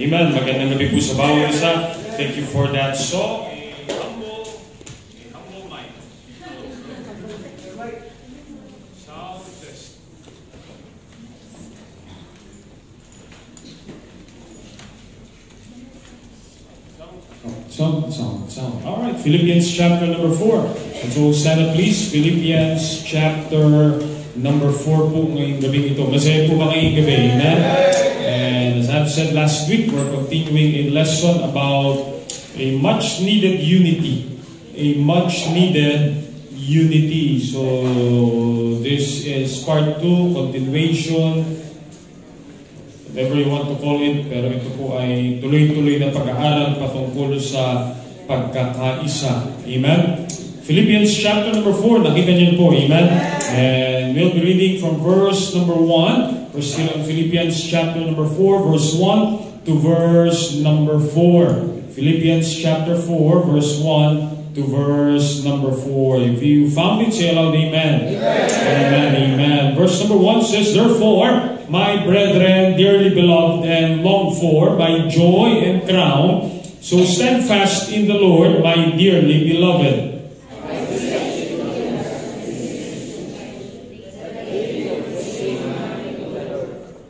Amen. Magandang gabi po sa bawat isa. Thank you for that song. Humble mind. Sound test. Sound. All right. Philippians chapter number 4. So stand up please. Philippians chapter number 4 po ngayong gabi ito. Masaya po ba ngayong gabi? Amen. As I've said last week, we're continuing a lesson about a much-needed unity. A much-needed unity. So, this is part 2, continuation, whatever you want to call it. Pero ito po ay tuloy-tuloy na pag-aaral patungkol sa pagkakaisa. Amen? Philippians chapter number 4, nakita niyo po. Amen? And we'll be reading from verse number 1. We're still in Philippians chapter number 4, verse 1 to verse number 4. Philippians chapter 4, verse 1 to verse number 4. If you found it, say aloud, amen. Amen. Verse number 1 says, "Therefore, my brethren, dearly beloved and longed for, my joy and crown, so stand fast in the Lord, my dearly beloved."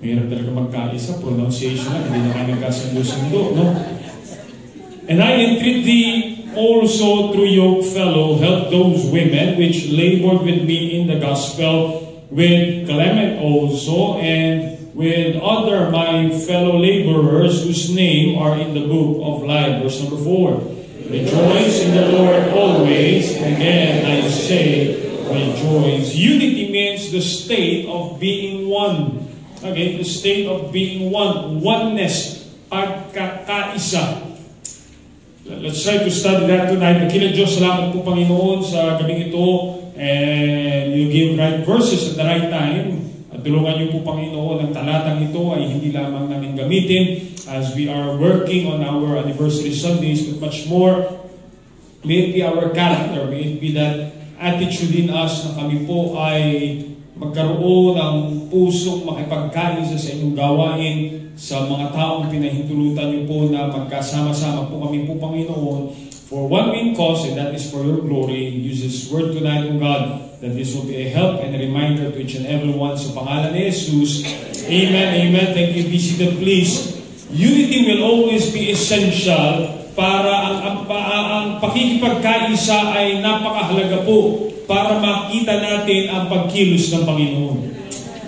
Mahirap talaga magkaisa, pronunciation lang, hindi na kayo nagkasundo-sundo, no? "And I entreat thee also through yoke fellow, help those women which labored with me in the gospel, with Clement also, and with other my fellow laborers whose name are in the book of life." Verse number 4. "Rejoice in the Lord always, again I say, rejoice." Unity means the state of being one. Okay, the state of being one. Oneness. Pagkakaisa. Let's try to study that tonight. Nakila Diyos, salamat po Panginoon sa gabing ito. And you give right verses at the right time. At tulungan niyo po Panginoon ang talatang ito ay hindi lamang namin gamitin as we are working on our anniversary Sundays, but much more, may it be our character, may it be that attitude in us na kami po ay magkaroon ng pusong makipagkaisa sa inyong gawain sa mga taong pinahintulutan niyo po na magkasama-sama po kami po, Panginoon, for one main cause, and that is for your glory. Use this word tonight, O God, that this will be a help and a reminder to each and every one. Sa pangalan ni Jesus, Amen, Amen. Thank you. Be seated, please. Unity will always be essential para ang pakikipagkaisa ay napakahalaga po para makita natin ang pagkilos ng Panginoon.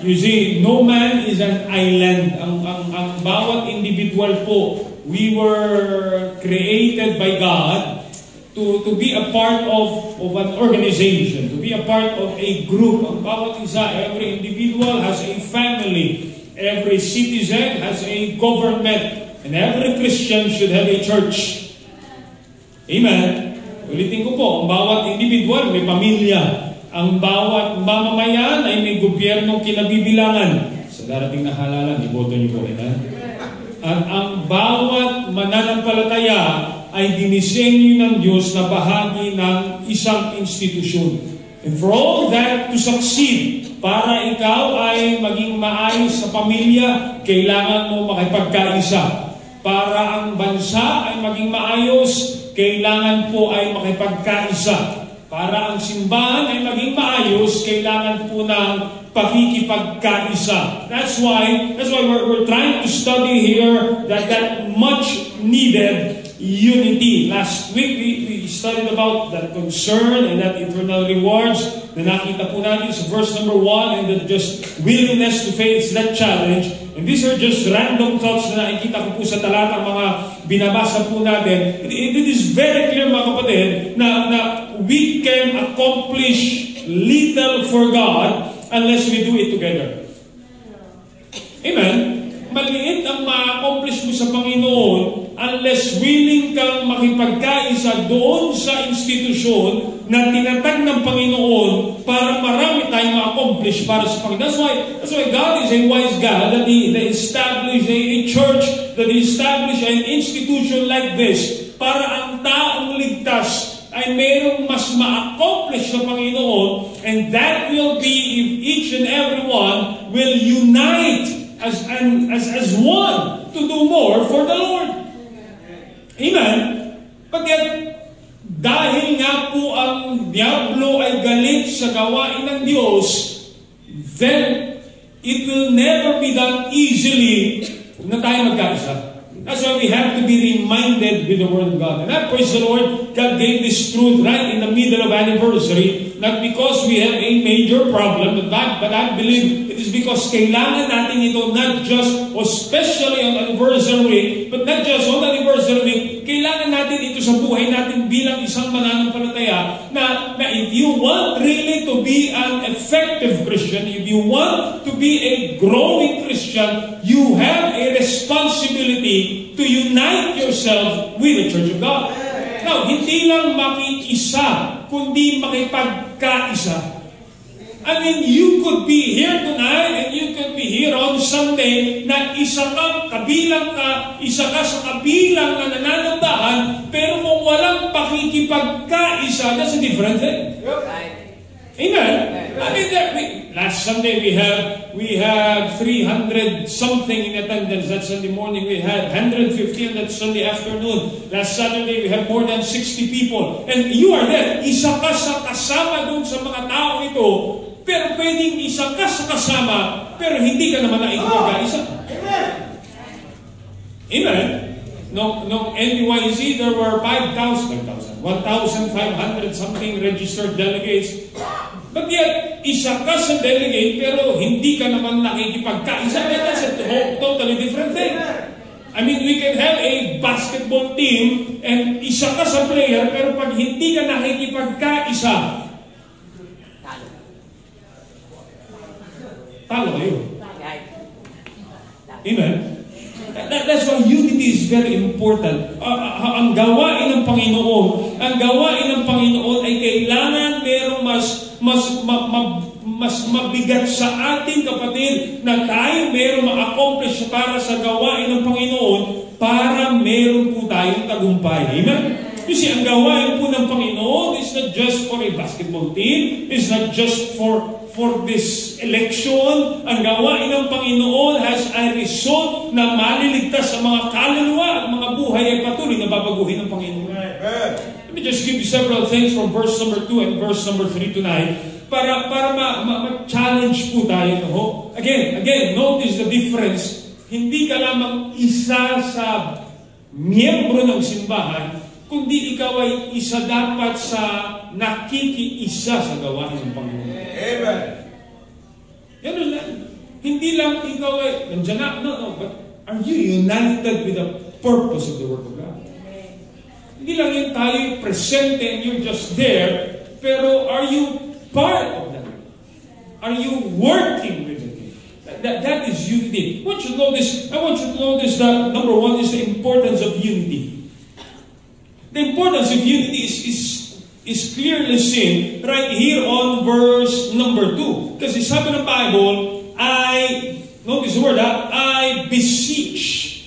You see, no man is an island. Ang bawat individual po, we were created by God to be a part of an organization, to be a part of a group. Ang bawat isa, every individual has a family, every citizen has a government, and every Christian should have a church. Amen. Ulitin ko po, ang bawat individual may pamilya. Ang bawat mamamayan ay may gobyernong kinabibilangan. Sa darating na halalan, iboto niyo po. Amen. At ang bawat mananampalataya ay dinisenyo ng Diyos na bahagi ng isang institusyon. And for all that to succeed, para ikaw ay maging maayos sa pamilya, kailangan mo makipagkaisa. Para ang bansa ay maging maayos, kailangan po ay makipagkaisa. Para ang simbahan ay maging maayos, kailangan po ng pakikipagkaisa. That's why we're trying to study here that much needed unity. Last week we studied about that concern and that eternal rewards na nakita po natin sa verse number 1, and that just willingness to face that challenge. And these are just random thoughts na nakikita ko po sa talatang mga binabasa po natin. It is very clear, mga kapatid, na we can accomplish little for God unless we do it together. Amen? Maliit ang ma-accomplish mo sa Panginoon unless willing kang makipagkaisa doon sa institusyon na tinatag ng Panginoon para marami tayong ma-accomplish para sa Panginoon. That's why God is a wise God, that He established a church, that He established an institution like this para ang taong ligtas ay mayroong mas ma-accomplish sa Panginoon, and that will be if each and every one will unite as one to do more for the Lord. Amen? But yet, dahil nga po ang Diablo ay galit sa gawain ng Diyos, then it will never be done easily na tayo magkaisa. That's why we have to be reminded with the Word of God. And I praise the Lord, God gave this truth right in the middle of anniversary, not because we have a major problem, but I believe it is because kailangan natin ito not just, especially on anniversary, but not just on anniversary, kailangan natin ito sa buhay natin bilang isang mananampalataya na if you want really to be an effective Christian, if you want to be a growing Christian, you have a responsibility to unite yourself with the Church of God. Now, hindi lang makiisa, kundi makipagkaisa. I mean, you could be here tonight and you could be here on Sunday na isa ka sa kabilang na nananambahan, pero kung walang pakikipagkaisa, that's a different thing. Amen? I mean, last Sunday we have 300 something in attendance. That Sunday morning we had 150 on that Sunday afternoon. Last Saturday we have more than 60 people. And you are there. Isa ka sa kasama dun sa mga tao ito, pero pwedeng isa ka sa kasama, pero hindi ka naman naikipagkaisa. Amen? Amen? No NYC, there were 1,500 something registered delegates. But yet, isa ka sa delegate, pero hindi ka naman nakikipagkaisa. That's a totally different thing. I mean, we can have a basketball team, and isa ka sa player, pero pag hindi ka nakikipagkaisa, talo kayo. Amen? That's why unity is very important. Ang gawain ng Panginoon ay kailangan merong mas mabigat sa ating kapatid na tayo merong ma-accomplish para sa gawain ng Panginoon para meron po tayong tagumpay. Amen? You see, ang gawain po ng Panginoon is not just for a basketball team, it's not just for for this election, ang gawain ng Panginoon has a result na maliligtas sa mga kaluluwa at mga buhay ay patuloy na babaguhin ng Panginoon. Let me just give you several things from verse number 2 and verse number 3 tonight para ma-challenge po tayo. No? Again, notice the difference. Hindi ka lamang isa sa miyembro ng simbahan, kundi ikaw ay isa dapat sa nakikiisa sa gawain ng Panginoon. Amen. Yan lang. Hindi lang ikaw ay nandiyan na. No. But are you united with the purpose of the Word of God? Hindi lang yun tayo presente and you're just there, pero are you part of that? Are you working with it? That is unity. I want you to notice that number one is the importance of unity. The importance of unity is clearly seen right here on verse number 2. Kasi sabi ng Bible, notice the word, I beseech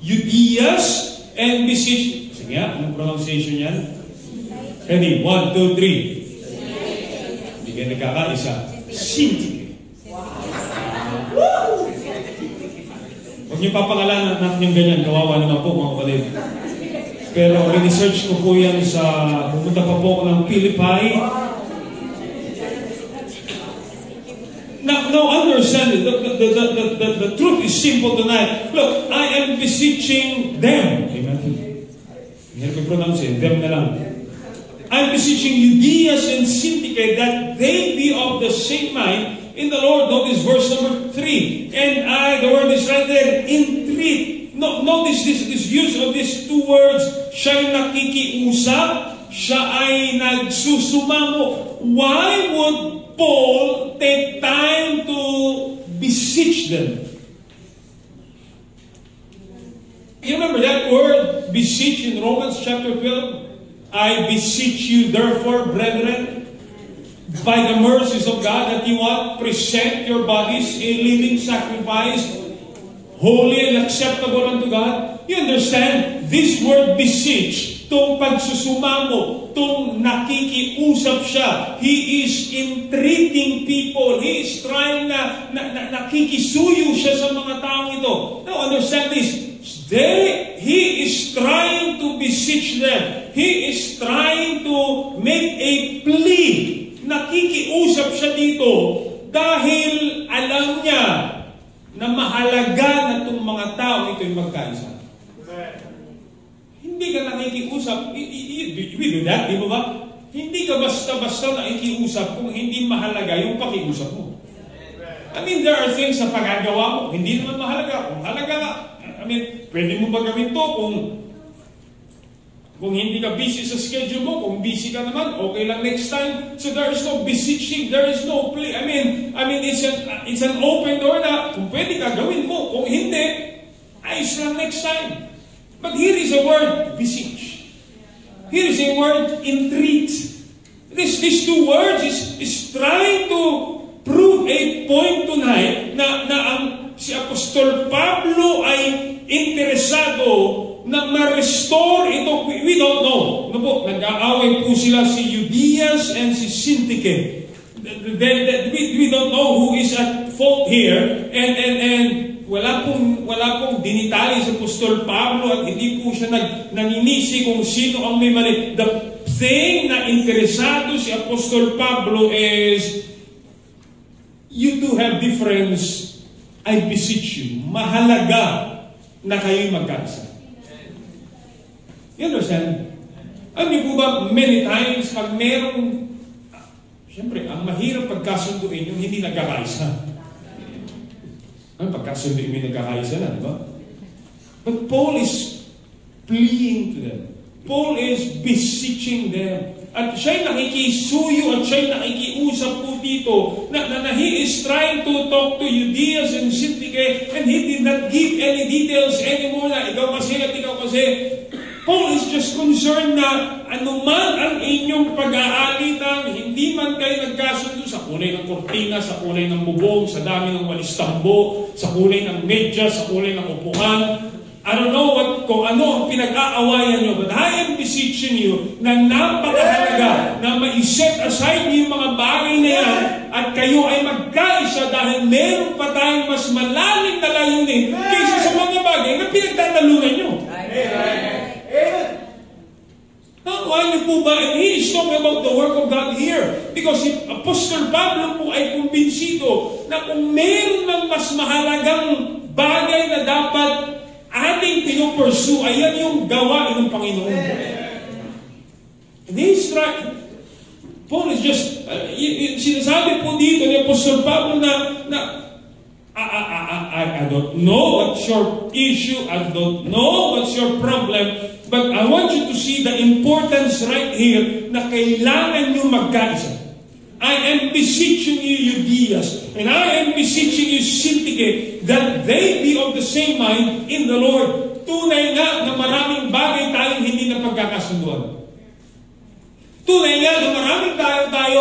Euodias and beseech. Sige nga, anong pronunciation yan? Ready? 1, 2, 3. Hindi kayo nagkakaisa. Syntyche. Huwag niyo papangalanan natin yung ganyan. Kawawa naman po mga kapatid. Pero research ko po yan pumunta pa po ako ng Philippi. Now understand it. The truth is simple tonight. Look, I am beseeching them. Amen. Hindi ko pronounce it. Them na lang. I am beseeching Euodias and Syntyche that they be of the same mind in the Lord. Notice verse number 3. And the word is right there, entreat. Notice this use of these two words. Siya'y nakikiusap, siya ay nagsusumamo. Why would Paul take time to beseech them? You remember that word, beseech, in Romans chapter 12? I beseech you, therefore, brethren, by the mercies of God, that you present your bodies a living sacrifice, holy and acceptable unto God. You understand? This word beseech, itong pagsusumamo, itong nakikiusap siya. He is entreating people. He is trying nakikisuyo siya sa mga taong ito. Now understand this. He is trying to beseech them. He is trying to make a plea. Nakikiusap siya dito dahil alam niya na mahalaga na itong mga tao ito'y magkaisa. Hindi ka nakikiusap. We do that, di ba? Hindi ka basta-basta nakikiusap kung hindi mahalaga yung pakiusap mo. I mean, there are things sa pagagawa mo, hindi naman mahalaga. Kung mahalaga ka, pwede mo ba gawin to kung hindi ka busy sa schedule mo, kung busy ka naman, okay lang next time. So there is no beseeching, there is no plea. I mean, it's an open door na kung pwede ka gawin mo, kung hindi, ayos lang next time. But here is a word, beseech. Here is a word, entreat. These two words is trying to prove a point tonight na si Apostol Pablo ay interesado na ma-restore ito. We don't know. Nag-aaway po sila si Euodias and si Syntyche. We don't know who is at fault here. And wala pong dinitali sa Apostol Pablo at hindi po siya naninisi kung sino ang may mali. The thing na interesado si Apostol Pablo is, you do have difference. I beseech you. Mahalaga na kayo'y magkaisa. You understand? Alam niyo po ba, many times, pag merong, siyempre, ang mahirap pagkasunduin yung hindi nagkakaisa. Pagkasunduin yung nagkakaisa na, di ba? But Paul is pleading to them. Paul is beseeching them. At siya'y nakikisuyo at siya'y nakikiusap po dito na he is trying to talk to Euodias and Syntyche and he did not give any details anymore na ikaw kasi at ikaw kasi. Paul is just concerned na anuman ang inyong pag-aalitan, hindi man kayo nagkasundo sa kulay ng kortina, sa kulay ng bubong, sa dami ng walis tambo, sa kulay ng medya, sa kulay ng upuan. I don't know what kung ano ang pinag-aawayan nyo. But I am beseeching you na napakahalaga na ma-set aside niyo yung mga bagay na yan at kayo ay magkaisa dahil meron pa tayong mas malalim na layunin kaysa sa mga bagay na pinagtatalunan nyo. Why po ba? And he is talking about the work of God here. Because si Apostol Pablo po ay kumbinsido na kung meron ng mas mahalagang bagay na dapat ating pinupursue, ayan yung gawain ng Panginoon. And he's trying, Paul is just, sinasabi po dito ni Apostol Pablo na I don't know what's your issue, I don't know what's your problem, but I want you to see the importance right here na kailangan nyo magkaisa. I am beseeching you, Euodias, and I am beseeching you, Syntyche, that they be of the same mind in the Lord. Tunay nga na maraming bagay tayong hindi na pagkakasunduan. Tunay nga na maraming tayo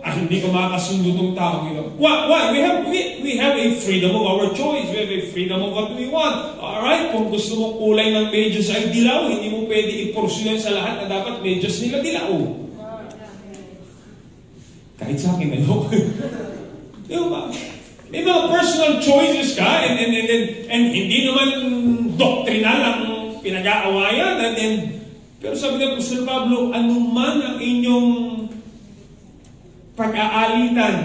hindi ko makakasundo itong tao. Why? We have a freedom of our choice. We have a freedom of what we want. Alright, kung gusto mong kulay ng medyas ay dilaw, hindi mo pwede i-pursue sa lahat na dapat medyas nila dilaw. Kahit sa akin, ayoko. Diba? May mga personal choices ka and hindi naman doctrinal ang pinag-aawayan. Pero sabi ng Apostol Pablo, anuman ang inyong pag-aalitan,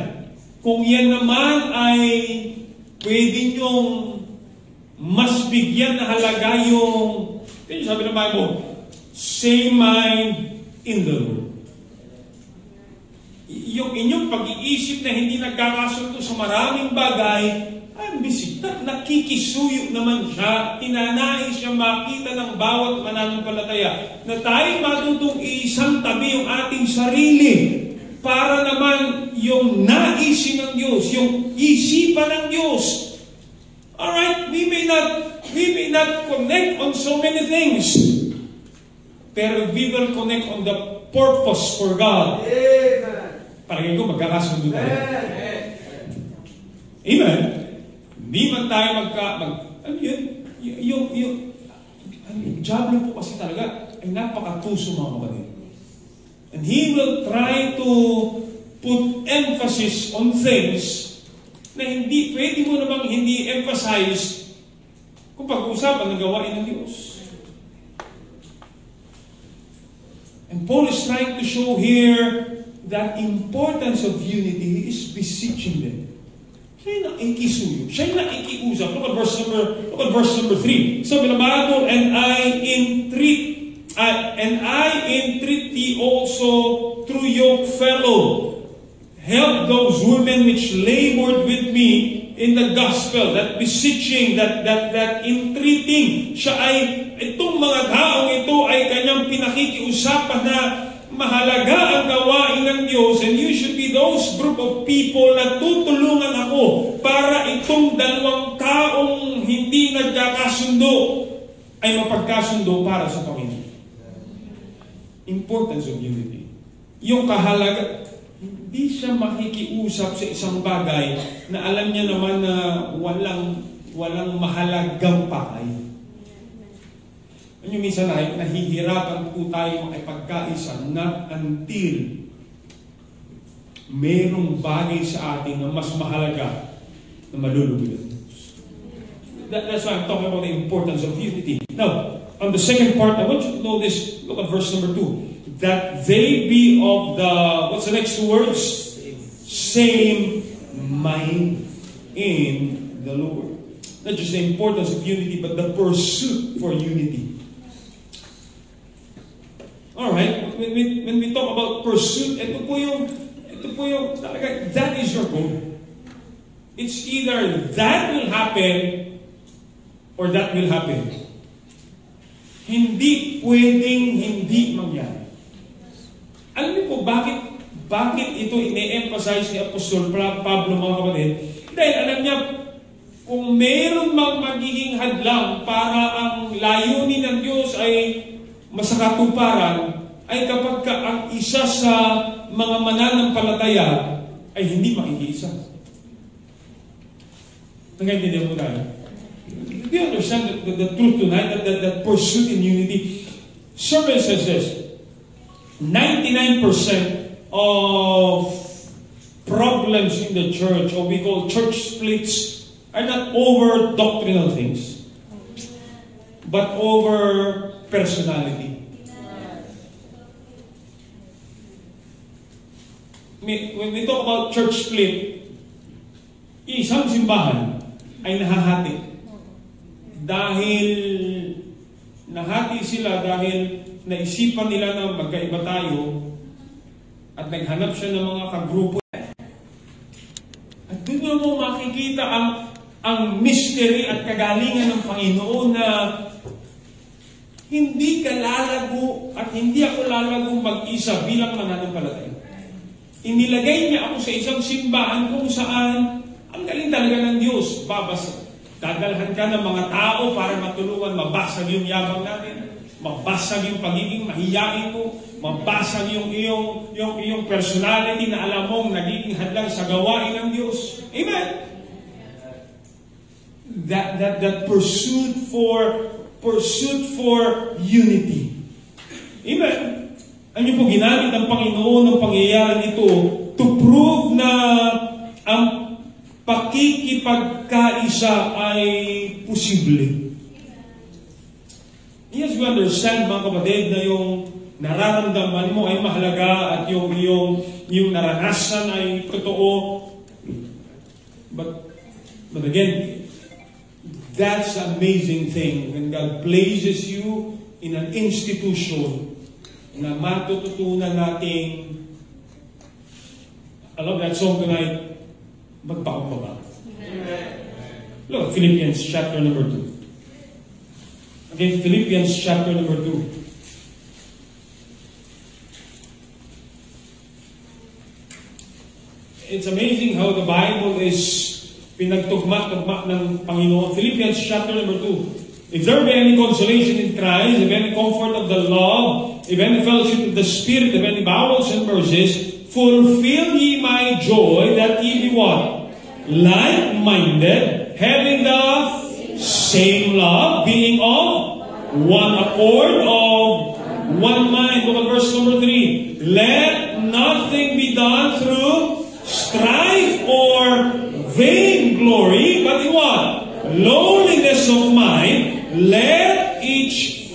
kung yan naman ay pwede nyong mas bigyan na halaga yung, sabi ng Bible, same mind in the Lord. Yung inyong pag-iisip na hindi nagkakasundo sa maraming bagay, ay bisita, nakikisuyo naman siya, tinanais siya makita ng bawat mananampalataya na tayo matutong isang tabi yung ating sarili para naman yung naisin ng Diyos, yung isipan ng Diyos. Alright, we may not connect on so many things, pero we will connect on the purpose for God. Parang ko, magkakasundo tayo. Amen? Hindi man tayo yung Diablo po kasi talaga ay napakatuso mga kapatid. And he will try to put emphasis on things na hindi, pwede mo namang hindi emphasize kung pag-uusapan ng gawain ng Diyos. And Paul is trying to show here that importance of unity. He is beseeching them. Siya na ikisuyo. Siya na ikiusap. Look at verse number 3. Sabi ng Bible, and I entreat thee also through your fellow. Help those women which labored with me in the gospel. That beseeching, that entreating. Siya ay, itong mga taong ito ay kanyang pinakikiusapan na mahalaga ang gawain ng Diyos, and you should be those group of people na tutulungan ako para itong dalawang taong hindi nagkakasundo ay mapagkasundo para sa Panginoon. Importance of unity. Yung kahalaga, hindi siya makikiusap sa isang bagay na alam niya naman na walang mahalagang pakay. Yung minsan ay nahihirapan po tayo makipagkaisa not until merong bagay sa atin na mas mahalaga na malulubigan. That's why I'm talking about the importance of unity. Now, on the second part, I want you to know this. Look at verse number 2. That they be of the, what's the next two words? Same mind in the Lord. Not just the importance of unity, but the pursuit for unity. Alright, when we talk about pursuit, ito po yung talaga, that is your goal. It's either that will happen or that will happen. Hindi pwedeng hindi mangyari. Alam niyo po, bakit ito ine-emphasize ni Apostol Pablo mga kapatid? Dahil alam niya, kung meron mang magiging hadlang para ang layunin ng Diyos ay masakatuparan, ay kapag ang isa sa mga mananampalataya ay hindi makikiisa. Nagaintindihan mo tayo? Do you understand the truth tonight, that pursuit in unity? Survey says this, 99% of problems in the church, or we call church splits, are not over doctrinal things, but over personality. When we talk about church split, isang simbahan ay nahahati. Dahil nahati sila dahil naisipan nila na magkaiba tayo at naghanap siya ng mga kagrupo. At doon mo makikita ang mystery at kagalingan ng Panginoon na hindi ka lalago at hindi ako lalago mag-isa bilang mananampalataya. Inilagay niya ako sa isang simbahan kung saan ang galing talaga ng Diyos. Dadalhan ka ng mga tao para matulungan, mabasag yung yabang natin, mabasag yung pagiging mahiyain mo, mabasag yung iyong personality na alam mong nagiging hadlang sa gawain ng Diyos. Amen? That pursuit for unity. Amen? Ano po ginamit ng Panginoon ng pangyayaring ito to prove na ang pakikipagkaisa ay posible. Yes, we understand mga kapatid na yung nararamdaman mo ay mahalaga at yung naranasan ay totoo. But again, that's the amazing thing when God places you in an institution na matututunan natin. I love that song tonight, magpakumbaba. Look at Philippians chapter number 2. Okay, Philippians chapter number 2. It's amazing how the Bible is pinagtugma-tugma ng Panginoon. Philippians chapter number 2. If there be any consolation in Christ, if any comfort of the love, if any fellowship of the Spirit, if any bowels and mercies, fulfill ye my joy, that ye be what? Like-minded, having the same love, being of one accord, of one mind. Look at verse number 3. Let nothing be done through strife or vain glory, but in what? Lowliness of mind. Let each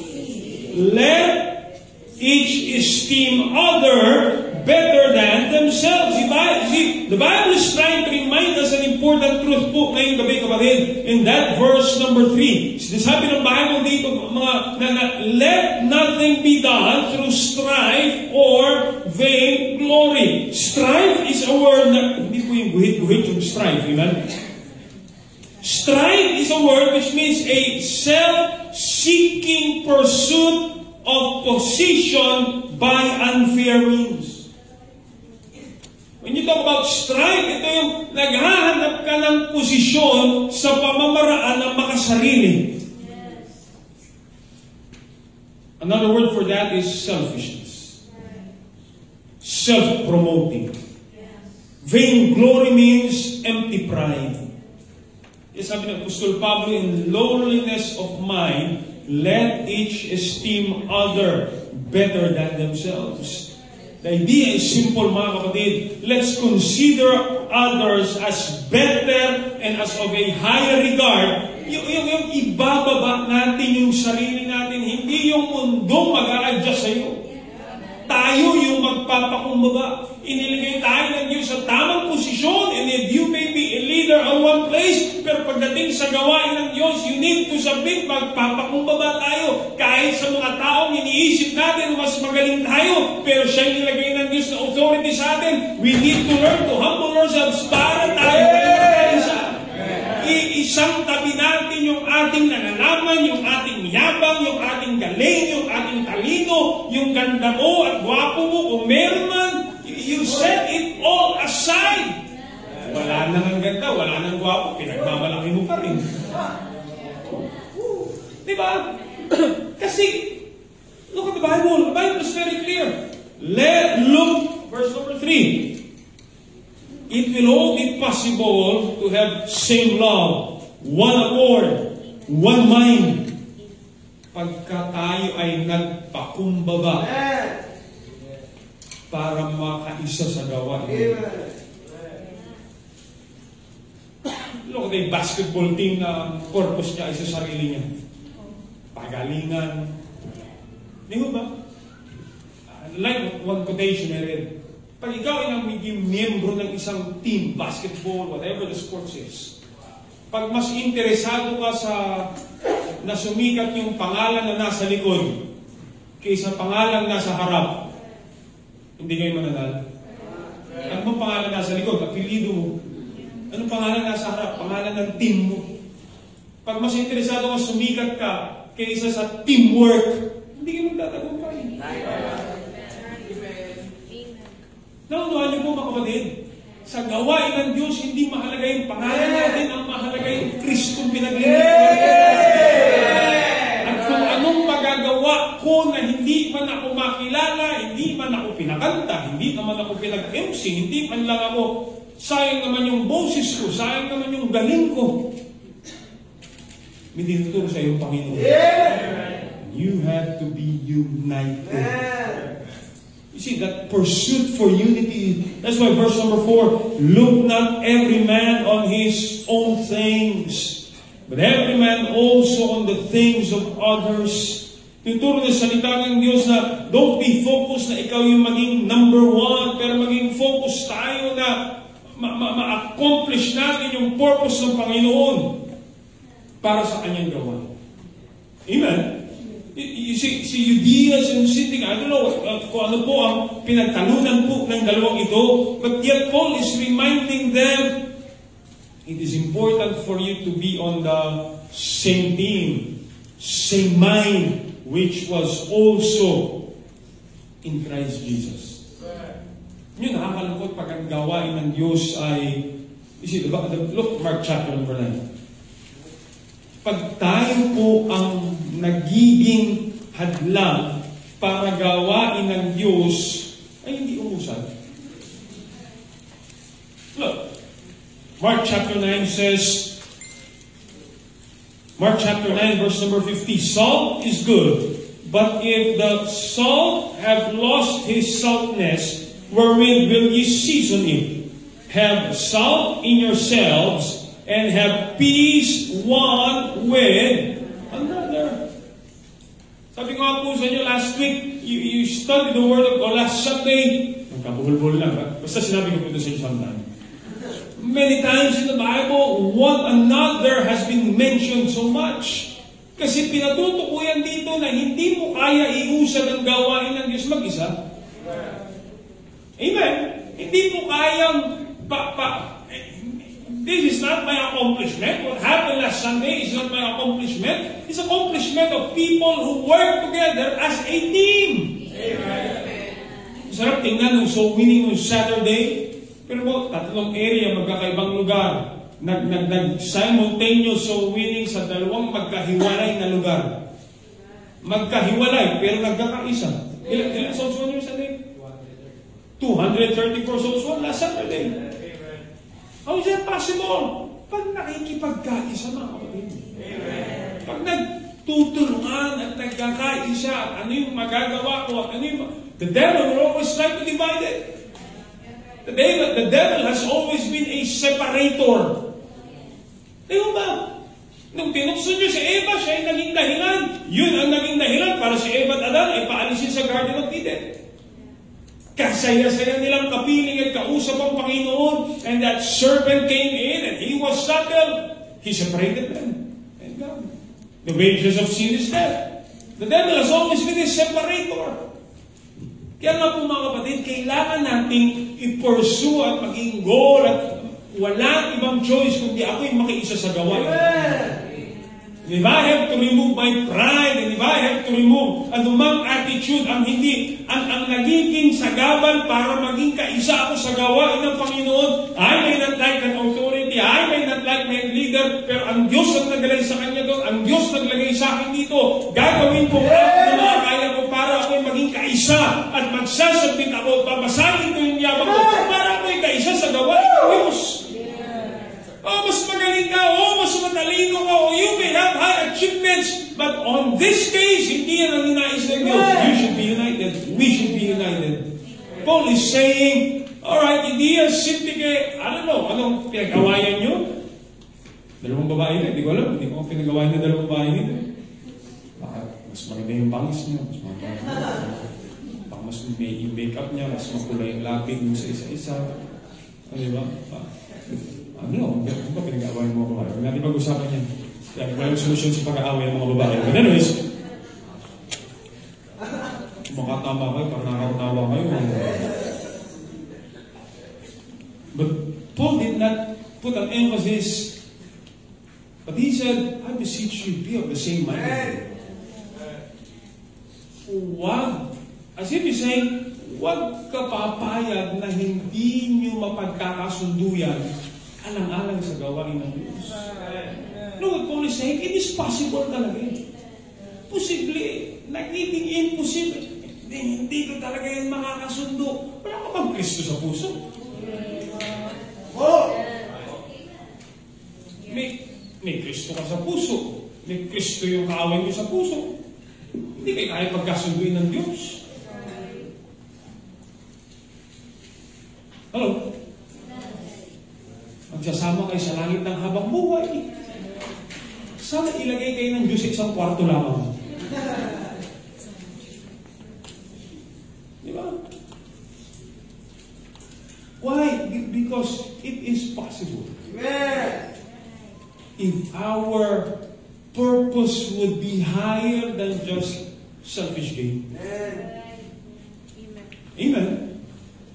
esteem other better than themselves. The Bible is trying to remind us an important truth po ngayong gabi, kapatid. In that verse number 3, sabi ng Bible dito, let nothing be done through strife or vain glory. Strife is a word na, hindi po yung guhit-guhit yung strife, amen? Strife is a word which means a self-seeking pursuit of position by unfair means. When you talk about strife, ito yung naghahanap ka ng posisyon sa pamamaraan ng makasarili. Another word for that is selfishness. Self-promoting. Vainglory means empty pride. Sabi ng Apostol Pablo, in lowliness of mind, let each esteem other better than themselves. The idea is simple, mga kapatid. Let's consider others as better and as of a higher regard. Yung ibababa natin yung sarili natin, hindi yung mundo mag-a-adjust sa'yo. Tayo yung magpapakumbaba. Iniligay tayo ng Diyos sa tamang posisyon, and if you may be a leader on one place, pero pagdating sa gawain ng Diyos, you need to submit, magpapakumbaba tayo. Kahit sa mga taong iniisip natin, mas magaling tayo, pero siya yung nilagay ng Diyos na authority sa atin. We need to learn to humble ourselves para tayo magkaisa. Isang tabi natin yung ating nalalaman, yung ating yabang, yung ating galing, yung ating talino, yung ganda mo at gwapo mo, kung meron man, you set it all aside. Wala nang ang ganda, wala nang gwapo, pinagmamalaki mo pa rin. Diba? Kasi, look at the Bible. The Bible is very clear. Look, verse number 3. It will all be possible to have same love, one accord, one mind. Pagka tayo ay nagpakumbaba para makaisa sa gawain. Look at a basketball team na purpose niya ay sa sarili niya. Pagalingan. Di ba? Like one quotation I read. Pag ikaw ay naging miyembro ng isang team, basketball, whatever the sports is, pag mas interesado ka sa na sumikat yung pangalan na nasa likod kaysa pangalan nasa harap, hindi kayo mananalo. Ano bang pangalan nasa likod? Apelido mo. Anong pangalan nasa harap? Pangalan ng team mo. Pag mas interesado ka sumikat ka kaysa sa teamwork, hindi kayo magtatagumpay. Naunahan niyo po mga kapatid, sa gawain ng Diyos, hindi mahalaga yung pangalan natin, ang mahalaga yung Kristong pinaglilingkuran. At kung anong magagawa ko na hindi man ako makilala, hindi man ako pinakanta, hindi naman ako pinag-MC, hindi man lang ako, sayang naman yung boses ko, sayang naman yung galing ko. May dinuturo sa iyong Panginoon. You have to be united. You see, that pursuit for unity, that's why verse number 4, look not every man on his own things, but every man also on the things of others. Tuturo na salita ng Diyos na don't be focused na ikaw yung maging number one, pero maging focus tayo na ma-accomplish natin yung purpose ng Panginoon para sa kanyang gawa. Amen? You see Euodias and Syntyche, I don't know kung ano po ang pinagtalunan po ng dalawang ito, but yet Paul is reminding them, it is important for you to be on the same team, same mind, which was also in Christ Jesus. Yun, nakakalungkot pag ang gawain ng Diyos ay, you see, look, Mark chapter number 9. Pag tayo po ang nagiging hadlang para gawain ng Diyos, ay hindi umusad. Look, Mark chapter 9 says, Mark chapter 9 verse number 50, salt is good, but if the salt have lost his saltness, wherewith will ye season it? Have salt in yourselves, and have peace one with another. Sabi ko nga po sa inyo last week, you studied the Word of God last Sunday. Nagkabuhol-buhol lang, ha? Basta sinabi ko po ito sa inyo sometime. Many times in the Bible, one another has been mentioned so much. Kasi pinatutukuyan dito na hindi mo kaya iusad ang gawain ng Diyos mag-isa. Amen? Hindi mo kayang this is not my accomplishment. What happened last Sunday is not my accomplishment. It's accomplishment of people who work together as a team. Amen. Sarap tingnan ng soul winning on Saturday. Pero mo, tatlong area, magkakaibang lugar. Simultaneous soul winning sa dalawang magkahiwalay na lugar. Magkahiwalay, pero nagkakaisa. Ilan souls won yung Sunday? 234 souls won last Saturday. How is that possible? Pag nakikipagkaisa, mga kapatid. Pag nagtutulungan at nagkakaisa at ano yung magagawa ko at ano yung... The devil will always try to divide it. The devil has always been a separator. Di ba? Nung tinukso niyo si Eva, siya ay naging dahilan. Yun ang naging dahilan para si Eva at Adan ay paalisin sa Garden of Eden. Kasaya-saya nilang kapiling at kausap ang Panginoon, and that serpent came in and he was subtle. He separated them and God. The wages of sin is death. The devil has always been a separator. Kaya nga po mga kapatid, kailangan nating i-pursue at maging goal at walang ibang choice kundi ako'y makiisa sa gawain. If I have to remove my pride, and if I have to remove anumang attitude, ang nagiging sagaban para maging kaisa ako sa gawain ng Panginoon, I may not like an authority, I may not like my leader, pero ang Diyos ang naglagay sa kanya doon, ang Diyos naglagay sa akin dito, gagawin ko ang mga kaya ko para ako'y maging kaisa at magsasabit ako, papasahin ko yung yabang ko para ako'y kaisa sa gawain ng Diyos. Oh, mas magaling ka, oh, mas matalino ka, oh, you may have high minutes, but on this case, hindi yan ang ninais ng Diyos. You should be united. We should be united. Paul is saying, alright, hindi yan Syntyche, I don't know, anong pinag-awayan nyo? Dalawang babae na, hindi ko alam, hindi ko pinag-awayan na dalawang babae nito. Baka mas maganda yung bangis niya, mas maganda. Baka mas may yung makeup niya, mas makulay yung lapid mo sa isa-isa. Ano ba? Ano ba pinag-awayan mo babae? Huwag natin pag-usapan yan. Kaya walang solusyon sa pag-aaway ng mga babae. But anyways, makatama kayo, parang nakakatawa kayo. But Paul did not put an emphasis, but he said, I beseech you, be of the same mind. Wag, as if he's saying, wag ka papayag na hindi nyo mapagkakasunduyan alang-alang sa gawain ng Diyos. No, what Paul is saying, it is possible talaga. Posible, nagiging impossible. Hindi ko talaga yung makakasundo. Wala ka bang Kristo sa puso? Oh! May Kristo ka sa puso. May Kristo yung kaaway mo sa puso. Hindi kayo kaya pagkasunduin ng Diyos. Hello? Magsasama kayo sa langit ng habang buhay. Sana ilagay kayo ng Diyos sa isang kwarto lamang. Di ba? Why? Because it is possible. If our purpose would be higher than just selfish gain. Amen.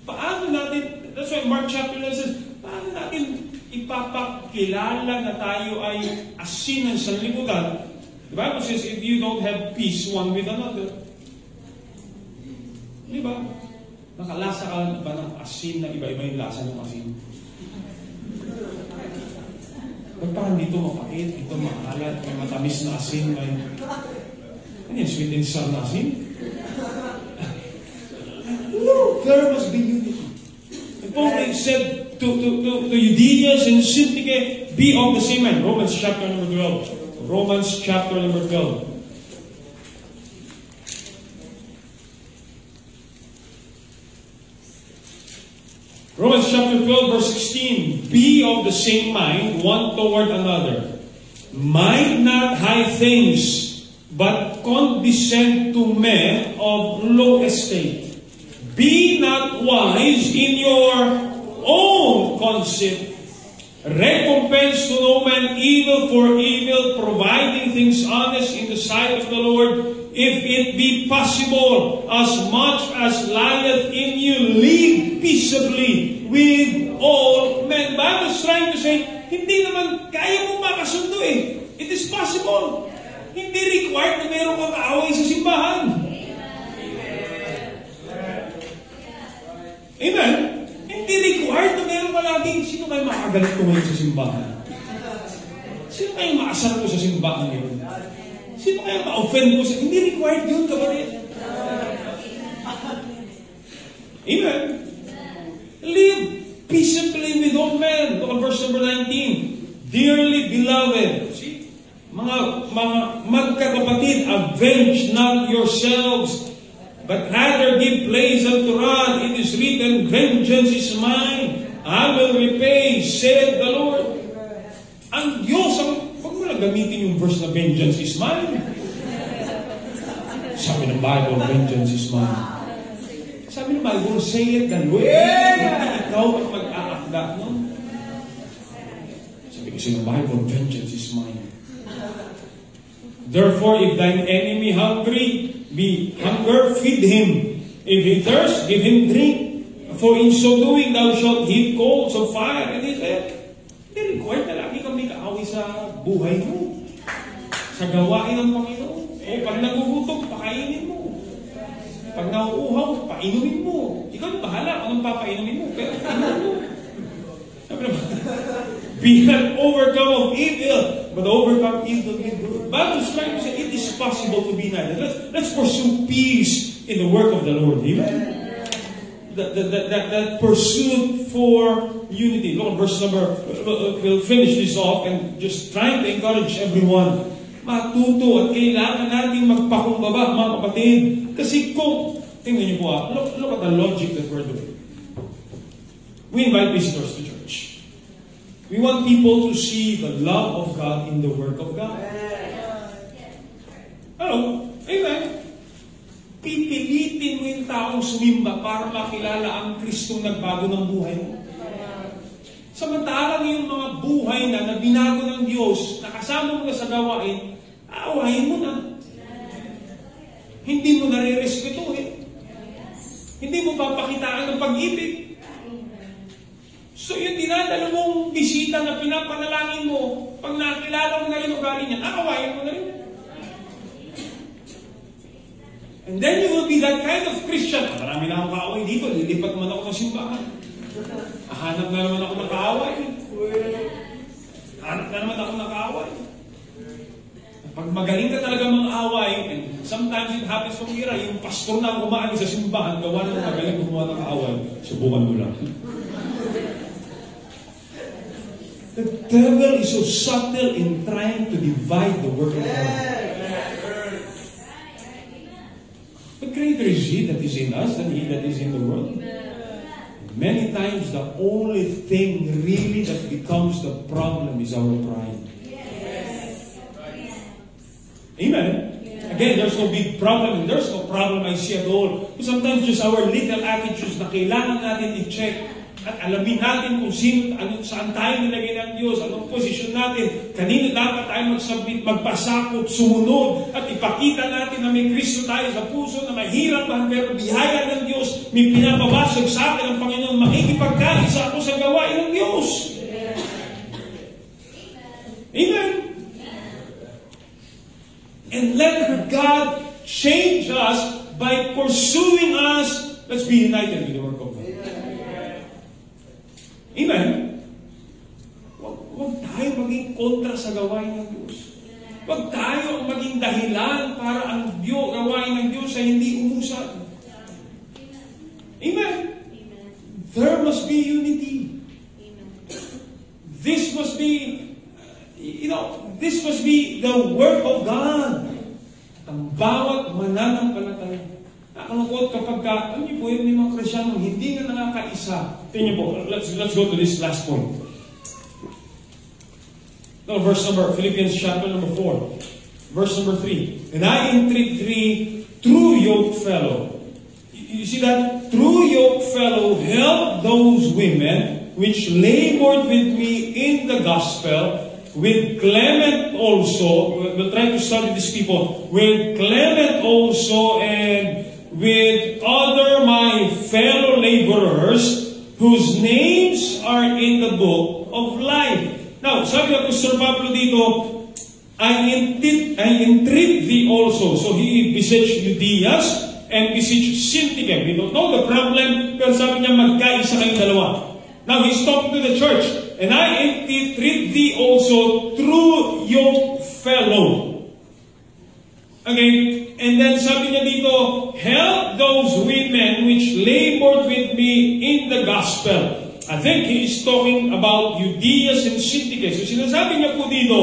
Paano natin, that's why Mark chapter 9 says, paano natin ipapakilala na tayo ay asin ng sanlibutan? The Bible says, if you don't have peace one with another, di ba? Nakalasa ka ba ng asin na iba-iba yung lasa ng asin? Ba't parang dito mapait, dito maalat, may matamis na asin, may... Ano yan, sweet and sour na asin? No, there must be unity. And Paul said to Judeans and Syntyche, be of the same mind. Romans chapter number 12. Romans chapter number 12. Romans chapter 12 verse 16. Be of the same mind, one toward another. Mind not high things, but condescend to men of low estate. Be not wise in your own conceit. Recompense to no man evil for evil, providing things honest in the sight of the Lord. If it be possible, as much as lieth in you, live peaceably with all men. The Bible is trying to say, hindi naman kaya mong makasundo eh. It is possible. Hindi required na meron kang kaaway sa simbahan. Amen? Hindi required na meron ka laging, sino kayo makagalit ko ngayon sa simbahan? Sino kayo maasar ko sa simbahan ngayon? Sino kayo ma-offend ko sa... Hindi required yun, kapatid. Amen? Live peaceably with all men. Look at verse number 19. Dearly beloved, see? Mga magkakapatid, avenge not yourselves, but rather give place unto wrath. It is written, vengeance is mine, I will repay, said the Lord. Ang Diyos, huwag mo lang gamitin yung verse na vengeance is mine. Sabi ng Bible, vengeance is mine. Sabi ng Bible, say it the Lord. Ikaw ang mag-aakda, no? Sabi kasi ng Bible, vengeance is mine. Therefore, if thine enemy hunger, feed him. If he thirst, give him drink. For in so doing, thou shalt heap coals of fire. And he said, hindi required na lagi kami kaaway sa buhay mo. Sa gawain ng Panginoon. O pag nagugutom, pakainin mo. Pag nauuhaw, painumin mo. Ikaw ang bahala kung anong papainumin mo. Pero painumin mo. Be not overcome of evil, but overcome evil with good. Bible is trying to say it is possible to be united. Let's pursue peace in the work of the Lord. Amen? That pursuit for unity. Look at verse number, we'll finish this off and just trying to encourage everyone. matuto at kailangan natin magpakumbaba, mga kapatid. Kasi kung, tingnan niyo po look at the logic that we're doing. We invite visitors to church. We want people to see the love of God in the work of God. Hello? Amen? Pipilitin mo yung taong sumimba para makilala ang Kristong nagbago ng buhay mo. Samantalang yung mga buhay na binago ng Diyos, nakasama mo na sa gawain, aawahin mo na. Hindi mo nare-respetuhin. Hindi mo papakitaan ng pag-ibig. So yung dinadala mong bisita na pinapanalangin mo, pag nakilala mo na rin ugali niya, aawahin mo na rin. And then you will be that kind of Christian. Marami na akong kaaway dito, lilipat man ako ng simbahan. Hanap na naman ako ng kaaway. Hanap na naman ako ng kaaway. Pag magaling ka talaga mga away, and sometimes it happens from here, yung pastor na umaalis sa simbahan, gawa na magaling gumawa ng kaaway, subukan mo lang. The devil is so subtle in trying to divide the work of God. But greater is He that is in us than he that is in the world. Many times the only thing really that becomes the problem is our pride. Amen? Again, there's no big problem and there's no problem I see at all. But sometimes just our little attitudes na kailangan natin i-check at alamin natin kung saan tayo nilagay ng Diyos, anong posisyon natin, kanino dapat tayo mag-submit, magpasakop, sumunod, at ipakita natin na may Kristo tayo sa puso, na mahirap man, pero biyaya ng Diyos, may pinapabasag sa atin ng Panginoon, makikipagkaisa ako sa gawain ng Diyos. Amen? And let God change us by pursuing us. Let's be united with the work of God. Amen? Huwag tayo maging kontra sa gawain ng Diyos. Huwag tayo ang maging dahilan para ang gawain ng Diyos ay hindi umusad. Amen? There must be unity. This must be, this must be the work of God. Ang bawat mananampalataya. Nakalungkot kapag alam niyo po, may mga Kristiyanong hindi na nakakaisa. Tingnan po, let's go to this last point. Now, Philippians chapter number 4, verse number 3. And I entreat thee, true yoke fellow. You see that? True yoke fellow, help those women which labored with me in the gospel, with Clement also. We'll try to study these people. With Clement also and with other my fellow laborers whose names are in the book of life. Now, sabi ng Apostol Pablo dito, I entreat thee also. So he beseeched Euodias and beseeched Syntyche. We don't know the problem, pero sabi niya magkaisa kayong dalawa. Now he's talking to the church. And I entreat thee also, true yoke fellow. Okay? And then sabi niya dito, help those women which labored with me in the gospel. I think he is talking about Euodias and Syntyche. So sinasabi niya po dito,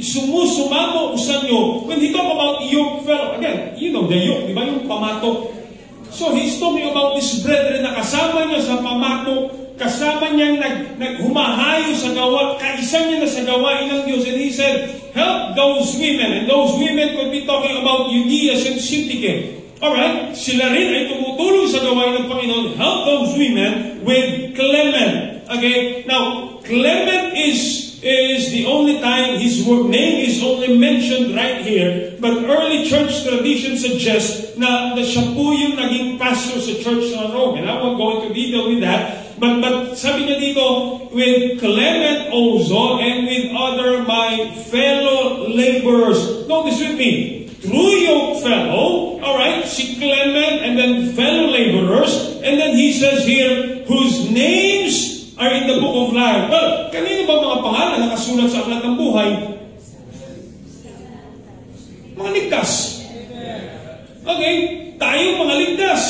sumusumamo sa inyo. When he talk about yoke fellow, again, you know the yoke, di ba yung pamatok? So he's talking about this brethren na kasama niya sa pamatok, kasama niyang naghumahayo sa gawa, kaisa niya na sa gawain ng Diyos. And he said, help those women. And those women could be talking about Euodias and Syntyche. Alright, sila rin ay tumutulong sa gawain ng Panginoon. Help those women with Clement. Okay, now, Clement is the only time his name is only mentioned right here. But early church tradition suggests na siya po yung naging pastor sa church ng Rome. And I won't go into detail with that. But sabi niya dito, with Clement also and with other my fellow laborers. Notice with me, true yoke fellow, alright, si Clement and then fellow laborers. And then he says here, whose names are in the book of life. Well, kanino ba mga pangalan nakasulat sa aklat ng buhay? Mga ligtas. Okay, tayo mga ligtas.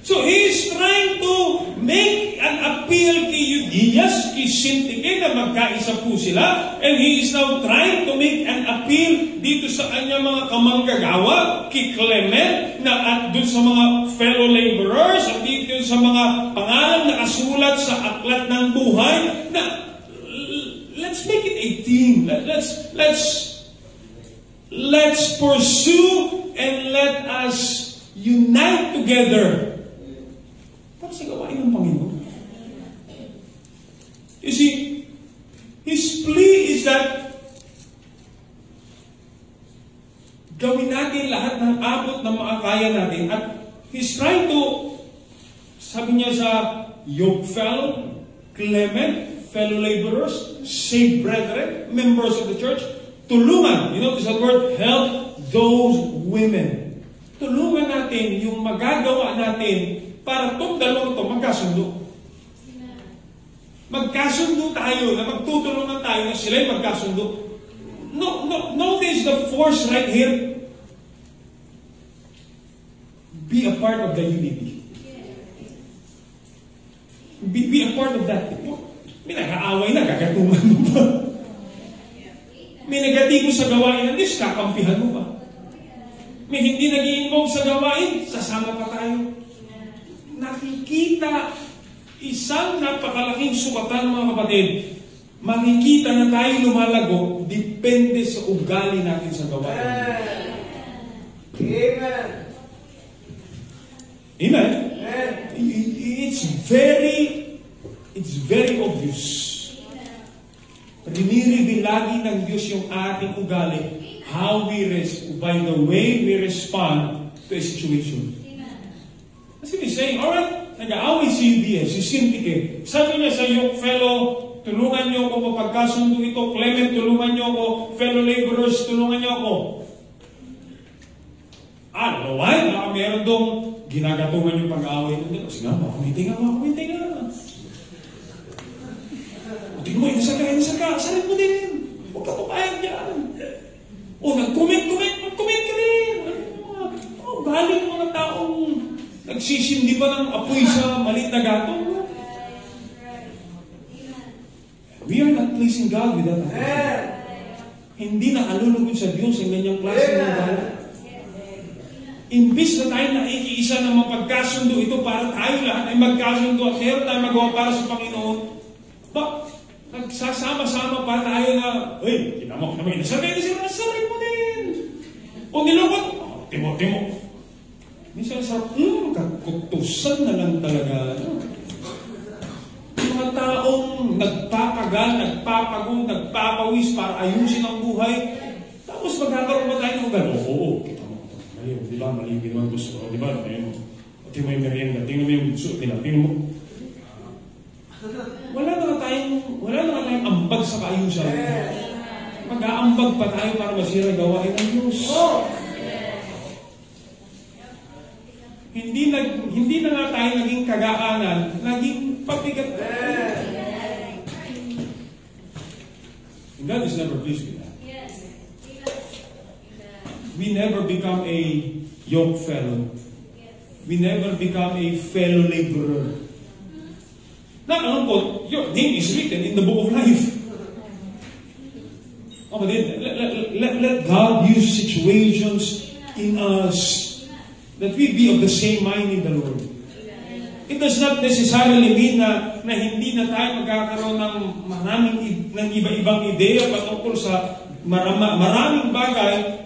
So he is trying to make an appeal kay Iyas, kay Syntyche na magkaisa po sila, and he is now trying to make an appeal dito sa kanyang mga kamanggagawa, kay Clement, na at dun sa mga fellow laborers, at dito sa mga pangalan na kasulat sa aklat ng buhay, na let's make it a team. Let's pursue and let us unite together para sa gawain ng Panginoon. You see, his plea is that gawin natin lahat ng abot ng makakaya natin. At he's trying to, sabi niya sa yoke fellow, Clement, fellow laborers, saved brethren, members of the church, tulungan. You notice that word, help those women. Tulungan natin yung magagawa natin para itong dalawang ito magkasundo. Magkasundo tayo, na magtutulungan tayo na sila'y magkasundo. Notice the force right here. Be a part of the unity. Be a part of that. May nag-aaway na, gagatuman mo ba? May negatibo sa gawain ng Diyos, kakampihan mo ba? May hindi nag-i-involve sa gawain, sasama pa tayo. Nakikita isang napakalaking sukatan, mga kapatid. Makikita na tayo lumalago, depende sa ugali natin sa gawain. Amen. Amen? It's very obvious. Rinirevil lagi ng Diyos yung ating ugali, how by the way we respond to a situation. Kasi he's saying, alright, nag-aaway si Syntyche. Sabi niya sa yoke fellow, tulungan niyo ako mapagkasundo ito. Clement, tulungan niyo ako. Fellow laborers, tulungan niyo ako. Ano, why? Baka meron dong ginagatungan yung pag-aaway nito. Kasi nga, makumiting nga. Tingnan mo, inasaka. Sarin mo din. Huwag ka papayag dyan. Nag-comment ka rin. Galing mga taong nagsisindi pa ng apoy sa maliit na gatong. We are not pleasing God with that. Hindi na alulugod sa Diyos ang ganyang klase ng ugali. Imbis na tayo nakikiisa na mapagkasundo ito para tayo lahat ay magkasundo at meron tayo magawa para sa Panginoon, nagsasama-sama pa tayo na, kinamok naman, nasaray mo din. O nilukot, timo. Minsan sarap, kakutusan na lang talaga. Mga taong nagpapagal, nagpapagod, nagpapawis para ayusin ang buhay. Tapos magkakaroon ba tayo ng ugal? Oo, kita mo. Mali yung ginawa gusto. Di ba? Tingnan mo yung merienda. Tingnan mo yung suot nila. Tingnan mo. Wala na tayong ambag sa kaayusan. Mag-aambag pa tayo para masira gawain ng Diyos. Hindi na nga tayo naging kagaanan, naging pabigat. God is never pleased with that. We never become a yoke fellow. We never become a fellow laborer. Nakalungkot, your name is written in the book of life. Let God use situations in us that we be of the same mind in the Lord. It does not necessarily mean na hindi na tayo magkakaroon ng iba-ibang ideya patungkol sa maraming bagay.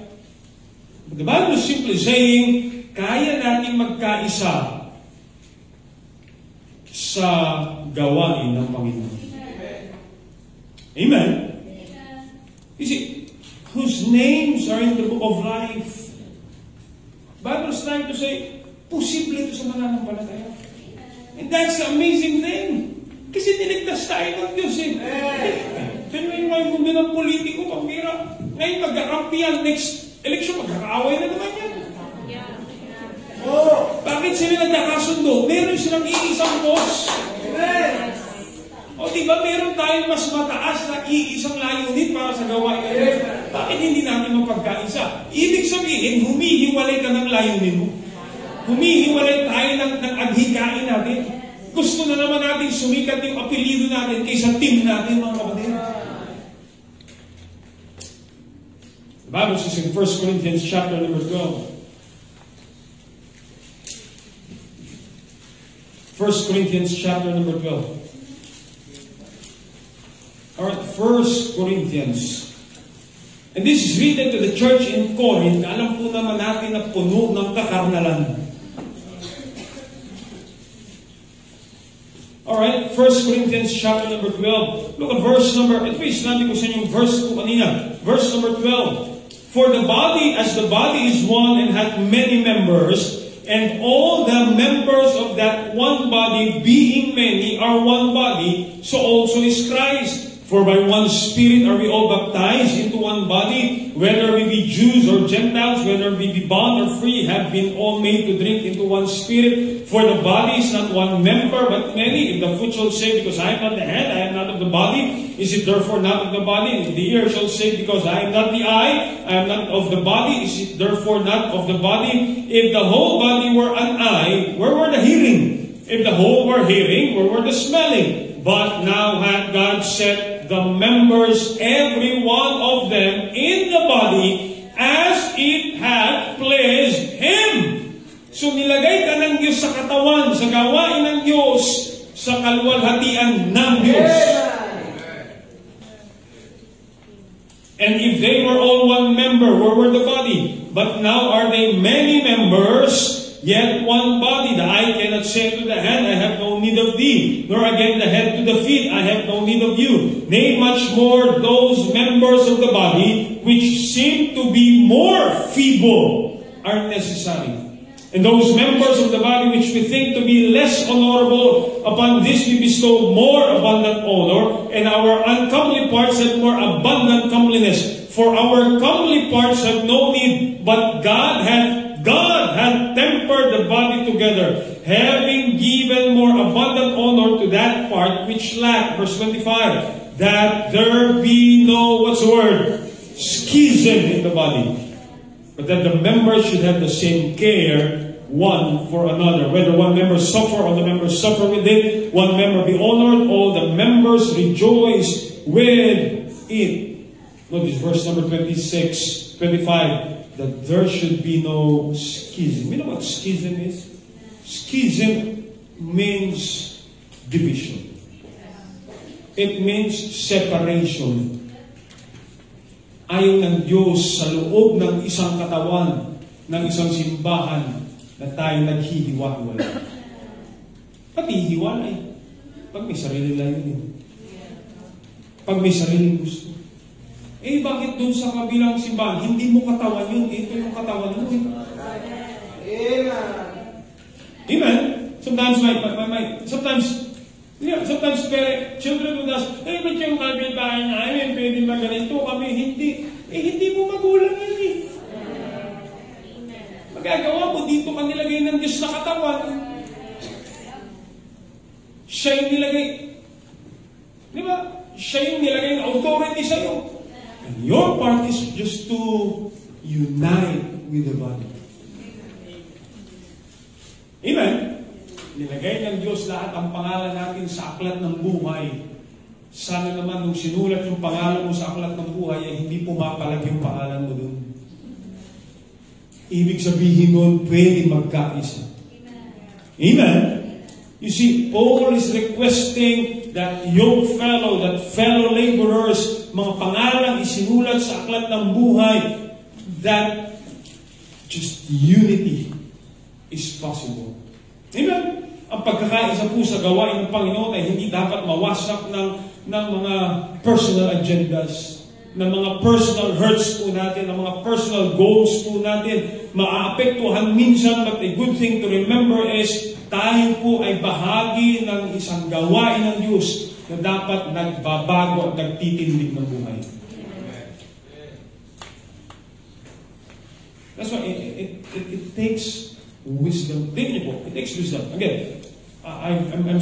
But the Bible is simply saying, kaya natin magkaisa sa gawain ng Panginoon. Amen? You see, whose names are in the book of life. Bible is trying to say, posible ito sa mananampalataya. And that's the amazing thing. Kasi niligtas tayo ng Diyos Tingnan mo yung mundo ng politiko, pambira. Ngayon magkakampihan, next election, magkakaaway na naman yan. Bakit sila nagkakasundo? Meron silang iisang boss. O diba meron tayong mas mataas na iisang layunin para sa gawain natin? Bakit hindi natin mapagkaisa? Ibig sabihin, humihiwalay ka ng layunin mo. Humihiwalay tayo ng aghikain natin. Gusto na naman natin sumikat yung apelido natin kaysa team natin, mga kapatid. The Bible says in 1 Corinthians chapter number 12. 1 Corinthians chapter number 12. Alright, 1 Corinthians. And this is written to the church in Corinth. Alam po naman natin na puno ng kakarnalan. Alright, 1 Corinthians chapter number 12. Look at verse number, ito sinabi ko sa inyo yung verse ko kanina. Verse number 12. For the body, as the body is one and hath many members, and all the members of that one body, being many, are one body, so also is Christ. For by one Spirit are we all baptized into one body, whether we be Jews or Gentiles, whether we be bond or free, have been all made to drink into one Spirit. For the body is not one member, but many. If the foot shall say, because I am not the head, I am not of the body, is it therefore not of the body? If the ear shall say, because I am not the eye, I am not of the body, is it therefore not of the body? If the whole body were an eye, where were the hearing? If the whole were hearing, where were the smelling? But now hath God set the members, every one of them, in the body, as it hath pleased Him. So nilagay ka ng Diyos sa katawan, sa gawain ng Diyos, sa kaluwalhatian ng Diyos. And if they were all one member, where were the body? But now are they many members, yet one body. The eye cannot say to the hand, I have no need of thee. Nor again the head to the feet, I have no need of you. Nay, much more those members of the body, which seem to be more feeble, are necessary. And those members of the body which we think to be less honorable, upon this we bestow more abundant honor, and our uncomely parts have more abundant comeliness. For our comely parts have no need, but God hath tempered the body together, having given more abundant honor to that part which lacked. Verse 25, that there be no, what's the word? Schism in the body, but that the members should have the same care one for another. Whether one member suffer, all the members suffer with it. One member be honored, all the members rejoice with it. Notice verse number 26, 25. That there should be no schism. You know what schism is? Schism means division. It means separation. Ayaw ng Diyos sa loob ng isang katawan, ng isang simbahan, na tayo naghihiwa-hiwalay. Pati hiwalay. Pag may sarili lang yun. Pag may sariling gusto. Eh, bakit dun sa kabilang simbahan? Hindi mo katawan yun. Ito yung katawan mo. Amen. Amen. Sometimes, children would ask, eh, ba't yung kapitbahay namin, pwede ba ganito kami? Hindi. Eh, hindi mo magulang yun eh. Magagawa mo, dito ka nilagay ng Diyos na katawan. Siya yung nilagay. Di ba? Siya yung nilagay ng authority sa'yo. And your part is just to unite with the body. Amen? Nilagay ng Diyos lahat ang pangalan natin sa aklat ng buhay. Sana naman nung sinulat yung pangalan mo sa aklat ng buhay, ay hindi pumapalag yung pangalan mo dun. Ibig sabihin nun, pwede magkaisa. Amen? You see, Paul is requesting that that fellow laborers, mga pangalan isinulat sa aklat ng buhay, that just unity is possible. Amen? Ang pagkakaisa po sa gawain ng Panginoon ay hindi dapat mawasak ng mga personal agendas, ng mga personal hurts po natin, ng mga personal goals po natin. Maaapektuhan minsan, but a good thing to remember is tayo po ay bahagi ng isang gawain ng Diyos na dapat nagbabago at nagtitindig ng buhay. That's why it takes wisdom. It takes wisdom. Again, I'm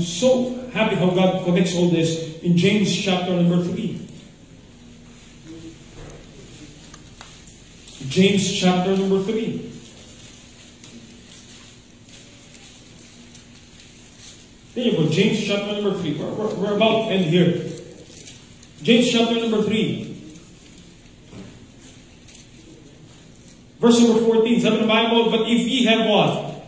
so happy how God connects all this in James chapter number 3. James chapter number 3. Then you go, James chapter number 3. We're about to end here. James chapter number 3. Verse number 14. Sabi ng Bible, but if ye have what?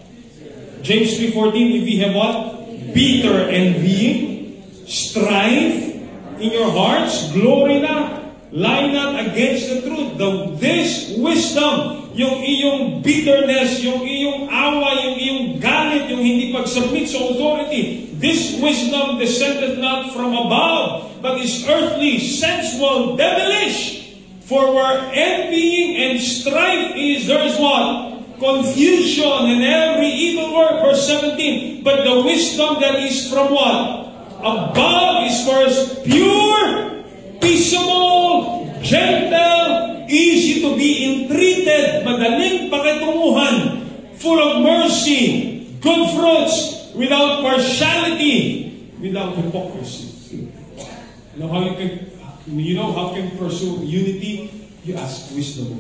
James 3:14, if ye have what? Bitter envying, strife in your hearts, glory not. Lie not against the truth. This wisdom, yung iyong bitterness, yung iyong awa, yung iyong galit, yung hindi pag-submit sa authority, this wisdom descended not from above, but is earthly, sensual, devilish. For where envying and strife is, there is what? Confusion and every evil work. Verse 17. But the wisdom that is from what? Above is first pure, peaceable, gentle, easy to be entreated, madaling pakitunguhan, full of mercy, good fruits, without partiality, without hypocrisy. You know how can pursue unity? You ask wisdom.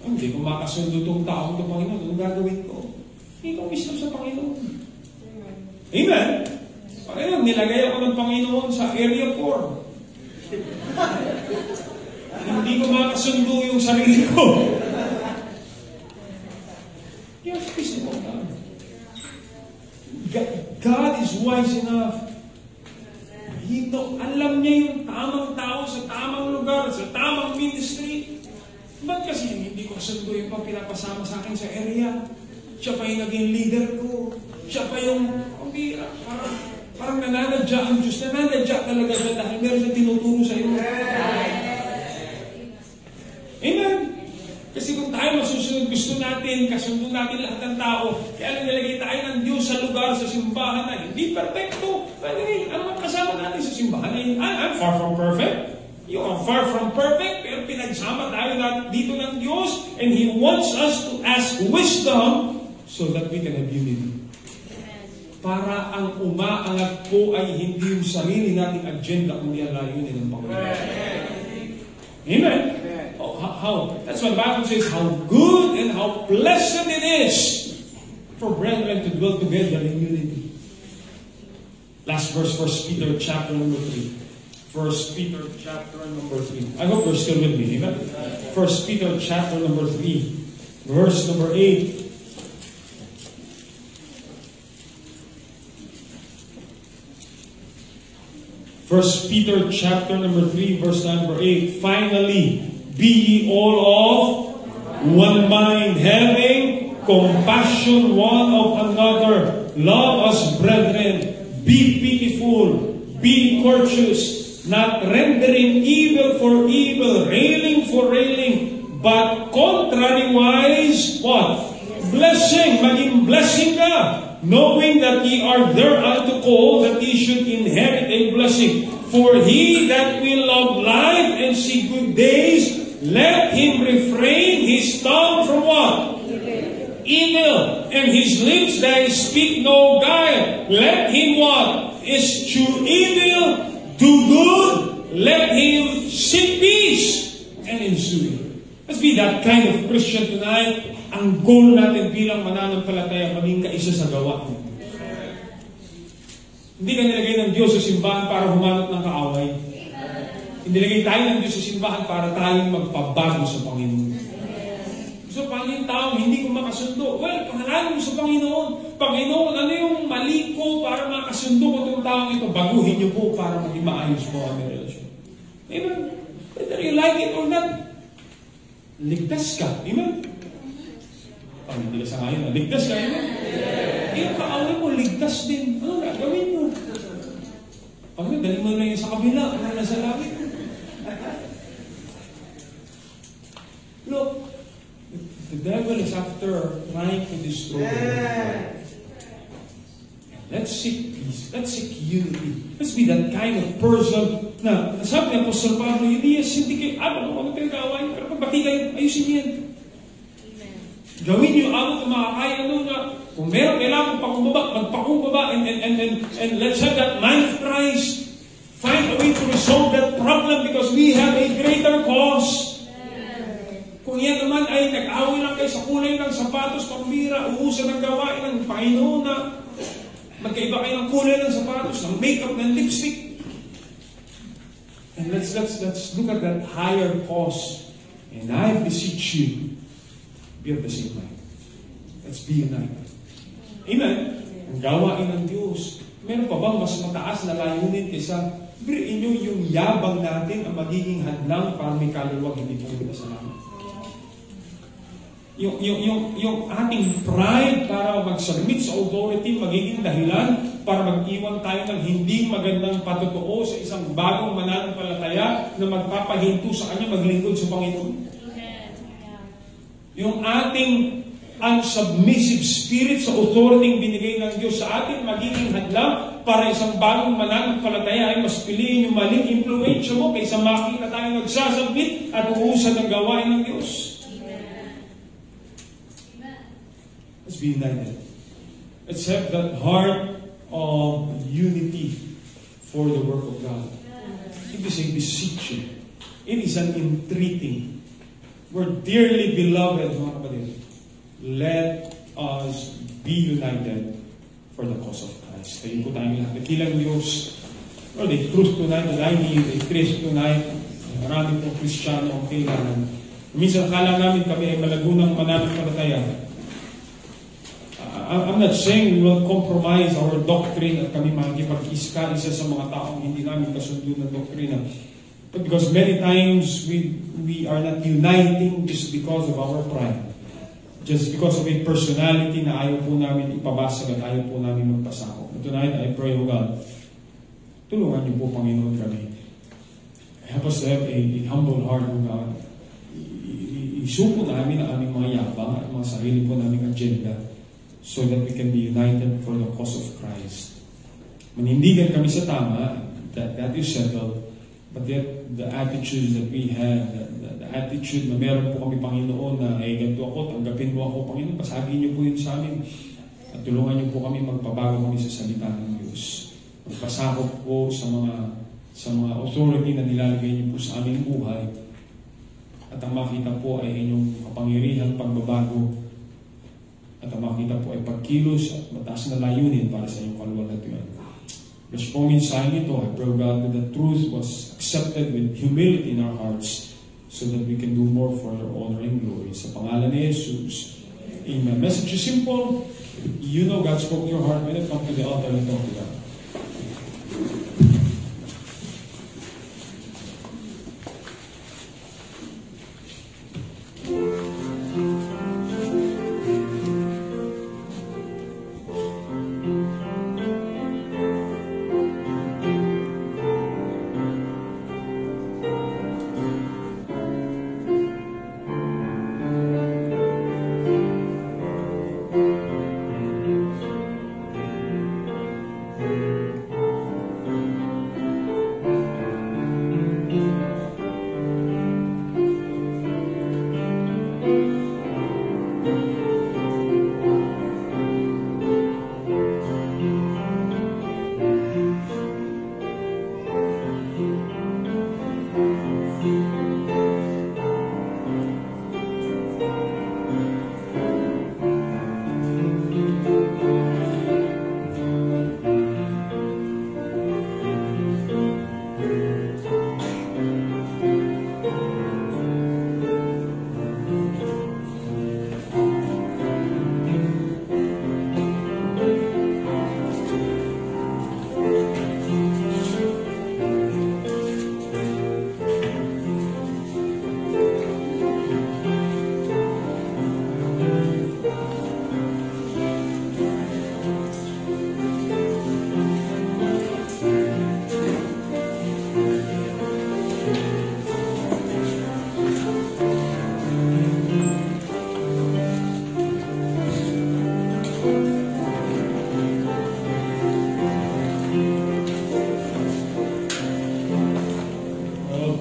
Hindi ko makasundo itong taong ito, Panginoon. Anong gagawin ko? Hindi ko wisdom sa Panginoon. Amen? Panginoon, nilagay ako ng Panginoon sa area 4. Hindi ko makasundo yung sarili ko. Yes, wisdom of God. God is wise enough. Alam niya yung tamang tao sa tamang lugar, sa tamang ministry. Ba't kasi hindi ko kasundo yung pinapasama sa akin sa area? Siya pa yung naging leader ko. Siya pa yung, parang nananadya ang Diyos. Nananadya talaga siya dahil meron siya tinuturo sa iyo. Amen? Kasi kung tayo masusunod, gusto natin, kasundo natin lahat ng tao, kaya lang nilagay tayo ng Diyos sa lugar, sa simbahan na hindi perfecto. Anyway, ano ang kasama natin sa simbahan? I'm far from perfect. You are far from perfect, pero pinagsama tayo dito ng Diyos, and He wants us to ask wisdom so that we can have unity. Para ang umaangat po ay hindi yung sarili nating agenda, kundi ang layunin ng Panginoon. Amen? Oh, how? That's what the Bible says, how good and how pleasant it is for brethren to dwell together in unity. Last verse, 1 Peter chapter number 3. 1 Peter chapter number 3. I hope you're still with me. Amen? 1 Peter chapter number 3. Verse number 8. First Peter chapter number 3, verse number 8. Finally, be ye all of one mind, having compassion one of another. Love as brethren. Be pitiful. Be courteous. Not rendering evil for evil, railing for railing, but contrariwise, what? Blessing. Maging blessing ka. Knowing that ye are thereunto called, that ye should inherit a blessing. For he that will love life and see good days, let him refrain his tongue from what? Evil. And his lips that speak no guile. Let him what? Eschew evil, do good, let him seek peace, and ensue. Let's be that kind of Christian tonight. Ang goal natin bilang mananampalataya, maging kaisa sa gawa. Hindi ka nilagay ng Diyos sa simbahan para humanap ng kaaway. Nilagay tayo ng Diyos sa simbahan para tayong magpabago sa Panginoon. So, paano yung taong hindi ko makasundo? Well, pangalan mo sa Panginoon. Panginoon, ano yung mali ko para makasundo ko itong taong ito? Baguhin niyo po para maging maayos po ang relasyon. Amen? Whether you like it or not, ligtas ka. Amen? Pag hindi ka sa ngayon, ligtas ka. Amen? Yung kaaway mo, ligtas din. Ano na, gawin mo. Pag dali mo na yun sa kabila, ano na sa langit. Look, the devil is after trying to destroy you. Let's seek peace. Let's seek unity. Let's be that kind of person na sabi ng Apostol Pablo, hindi kayo, ano pinag-aaway, pero pagbati kayo, ayusin yan. Gawin niyo ang kumakaya na kung meron kailangan magpakumbaba and let's have that mind of Christ. Find a way to resolve that problem because we have a greater cause. Kung yan naman ay nag-away lang kayo sa kulay ng sapatos, pambira, uusan ng gawain ng Panginoon na Magkaiba kayo ng kulay ng sapatos, ng makeup, ng lipstick. And let's look at that higher cause. And I beseech you, be of the same mind. Let's be united. Amen? Ang gawain ng Diyos. Meron pa bang mas mataas na layunin kaysa biriin nyo yung yabang natin ang magiging hadlang para may kaluluwag hindi pumunta sa namin? Yung ating pride para mag-submit sa authority, magiging dahilan para mag-iwan tayo ng hindi magandang patotoo sa isang bagong mananampalataya na magpapahinto sa Kanya maglingkod sa Panginoon. Yung ating unsubmissive spirit sa authority binigay ng Diyos sa atin, magiging hadlang para isang bagong mananampalataya ay mas piliin yung maling impluensya mo kaysa makita tayo nagsasubmit at uusad ng gawain ng Diyos. Let's be united. Let's have that heart of unity for the work of God. It is a beseeching. It is an entreating. We're dearly beloved, mga kapatid. Let us be united for the cause of Christ. Tayo po tayong lahat. Nakilang Diyos. Lord, the truth tonight that I need, the truth tonight, marami pong Kristiyano ang kailangan. Minsan akala namin kami ay malagunang mananampalataya. I'm not saying we will compromise our doctrine at kami makikipag-iska isa sa mga taong hindi namin kasundo ng doktrina. But because many times we are not uniting just because of our pride. Just because of a personality na ayaw po namin ipabasag at ayaw po namin magpasakop. Tonight, I pray, O God, tulungan niyo po, Panginoon, kami. Help us to have a humble heart, O God. Isuko namin ang aming mga yabang at mga sarili po naming agenda, so that we can be united for the cause of Christ. Manindigan kami sa tama, that is settled, but yet the attitudes that we have, the attitude na meron po kami, Panginoon, na ganito ako, tanggapin mo ako, Panginoon, pasagin niyo po yun sa amin, at tulungan niyo po kami magpabago kami sa salita ng Diyos. Magpasakop po sa mga authority na nilalagay niyo po sa aming buhay, at ang makita po ay inyong kapangyarihan pagbabago, at ang makita po ay pagkilos at mataas na layunin para sa inyong kaluwalhatian. Let's po mensahe nito, I pray, God, that the truth was accepted with humility in our hearts so that we can do more for your honor and glory. Sa pangalan ni Jesus. Amen. Message is simple. You know God spoke to your heart. When it comes to the altar, and talk to God.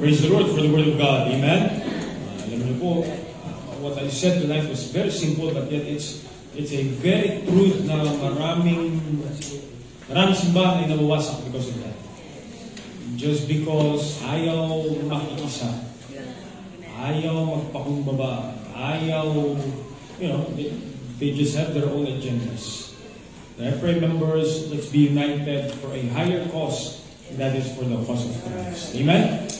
Praise the Lord for the Word of God. Amen? Alam niyo po, what I said tonight was very simple, but yet it's a very truth na maraming simbahan ay nabawasak because of that. Just because ayaw makikisa, ayaw magpakumbaba, ayaw, they just have their own agendas. I pray, members, let's be united for a higher cause, and that is for the cause of Christ. Amen?